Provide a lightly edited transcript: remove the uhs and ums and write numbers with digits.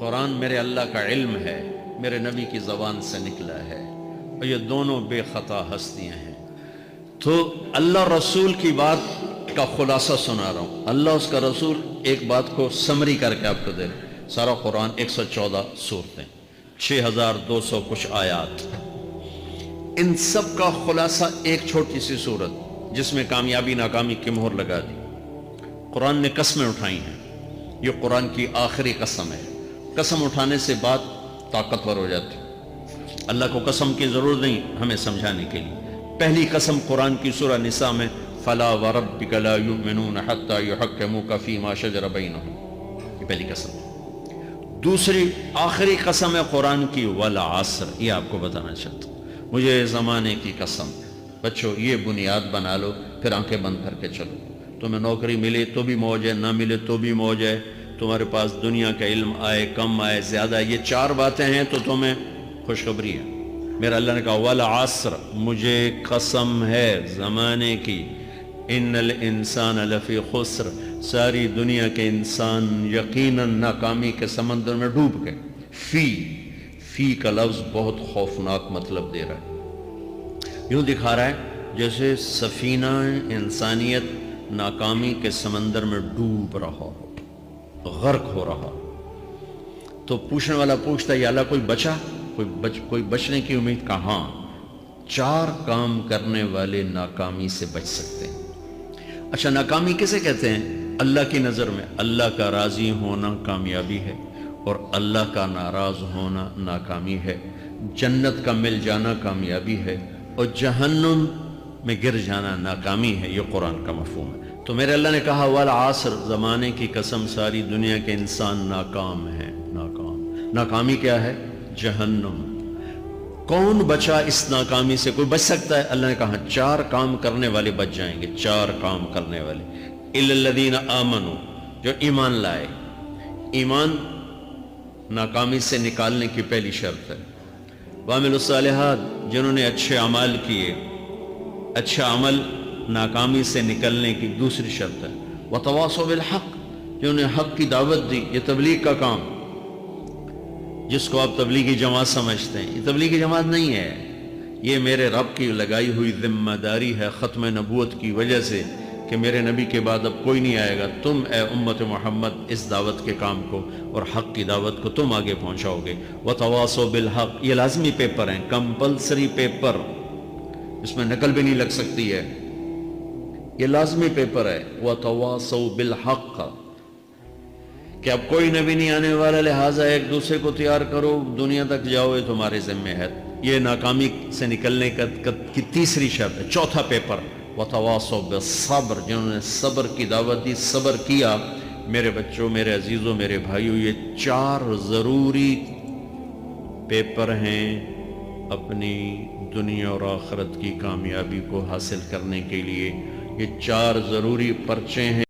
قرآن میرے اللہ کا علم ہے، میرے نبی کی زبان سے نکلا ہے، اور یہ دونوں بے خطا ہستیاں ہیں۔ تو اللہ رسول کی بات کا خلاصہ سنا رہا ہوں۔ اللہ اس کا رسول ایک بات کو سمری کر کے آپ کو دے رہے ہیں۔ سارا قرآن 114 سورتیں، 6200 کچھ آیات، ان سب کا خلاصہ ایک چھوٹی سی سورت جس میں کامیابی ناکامی کی مہر لگا دی۔ قرآن نے قسمیں اٹھائی ہیں، یہ قرآن کی آخری قسم ہے۔ قسم اٹھانے سے بات طاقتور ہو جاتی۔ اللہ کو قسم کی ضرورت نہیں ہمیں سمجھانے کے لیے۔ پہلی قسم قرآن کی سورہ نساء میں فَلَا وَرَبِّكَ لَا يُؤْمِنُونَ حَتَّى يُحَكِّمُوكَ فِي مَا شَجَرَ بَيْنَهُمْ، یہ پہلی قسم ہے۔ دوسری آخری قسم ہے قرآن کی وَالْعَصْرِ، یہ آپ کو بتانا چاہتا ہوں، مجھے زمانے کی قسم۔ بچوں یہ بنیاد بنا لو، پھر آنکھیں بند کر کے چلو۔ تمہیں نوکری ملے تو بھی موج ہے، نہ ملے تو بھی موج ہے، تمہارے پاس دنیا کا علم آئے کم آئے زیادہ، یہ چار باتیں ہیں تو تمہیں خوشخبری ہے۔ میرا اللہ نے کہا والعصر، مجھے قسم ہے زمانے کی، ان الانسان لفی خسر، ساری دنیا کے انسان یقیناً ناکامی کے سمندر میں ڈوب گئے۔ فی کا لفظ بہت خوفناک مطلب دے رہا ہے، یوں دکھا رہا ہے جیسے سفینہ انسانیت ناکامی کے سمندر میں ڈوب رہا ہو، غرق ہو رہا۔ تو پوچھنے والا پوچھتا ہے یا اللہ کوئی بچا، کوئی بچنے کی امید؟ کہاں؟ چار کام کرنے والے ناکامی سے بچ سکتے ہیں۔ اچھا ناکامی کسے کہتے ہیں؟ اللہ کی نظر میں اللہ کا راضی ہونا کامیابی ہے، اور اللہ کا ناراض ہونا ناکامی ہے۔ جنت کا مل جانا کامیابی ہے، اور جہنم میں گر جانا ناکامی ہے۔ یہ قرآن کا مفہوم ہے۔ تو میرے اللہ نے کہا والعصر، زمانے کی قسم ساری دنیا کے انسان ناکام ہیں۔ ناکامی کیا ہے؟ جہنم۔ کون بچا اس ناکامی سے؟ کوئی بچ سکتا ہے؟ اللہ نے کہا چار کام کرنے والے بچ جائیں گے، چار کام کرنے والے۔ اِلَّا الَّذِينَ آمَنُوا، جو ایمان لائے۔ ایمان ناکامی سے نکالنے کی پہلی شرط ہے۔ وَعَمِلُوا الصَّالِحَاتِ، جنہوں نے اچھے اعمال کیے۔ اچھا عمل ناکامی سے نکلنے کی دوسری شرط ہے۔ وَتَوَاصَوْا بِالْحَقِّ، جنہوں نے حق کی دعوت دی۔ یہ تبلیغ کا کام، جس کو آپ تبلیغی جماعت سمجھتے ہیں، یہ تبلیغی جماعت نہیں ہے، یہ میرے رب کی لگائی ہوئی ذمہ داری ہے ختم نبوت کی وجہ سے، کہ میرے نبی کے بعد اب کوئی نہیں آئے گا۔ تم اے امت محمد اس دعوت کے کام کو اور حق کی دعوت کو تم آگے پہنچاؤ گے۔ وَتَوَاصَوْا بِالْحَقِّ، یہ لازمی پیپر ہیں، کمپلسری پیپر، اس میں نقل بھی نہیں لگ سکتی ہے، یہ لازمی پیپر ہے۔ وَتَوَاصَوْا بِالْحَقِّ، کہ اب کوئی نبی نہیں آنے والا، لہٰذا ایک دوسرے کو تیار کرو، دنیا تک جاؤ، یہ تمہارے ذمہ ہے۔ یہ ناکامی سے نکلنے کی تیسری شرط ہے۔ چوتھا پیپر وَتَوَاصَوْا بِالصَّبْرِ، جنہوں نے صبر کی دعوت دی، صبر کیا۔ میرے بچوں، میرے عزیزوں، میرے بھائیوں، یہ چار ضروری پیپر ہیں اپنی دنیا اور آخرت کی کامیابی کو حاصل کرنے کے لیے۔ یہ چار ضروری پرچے ہیں۔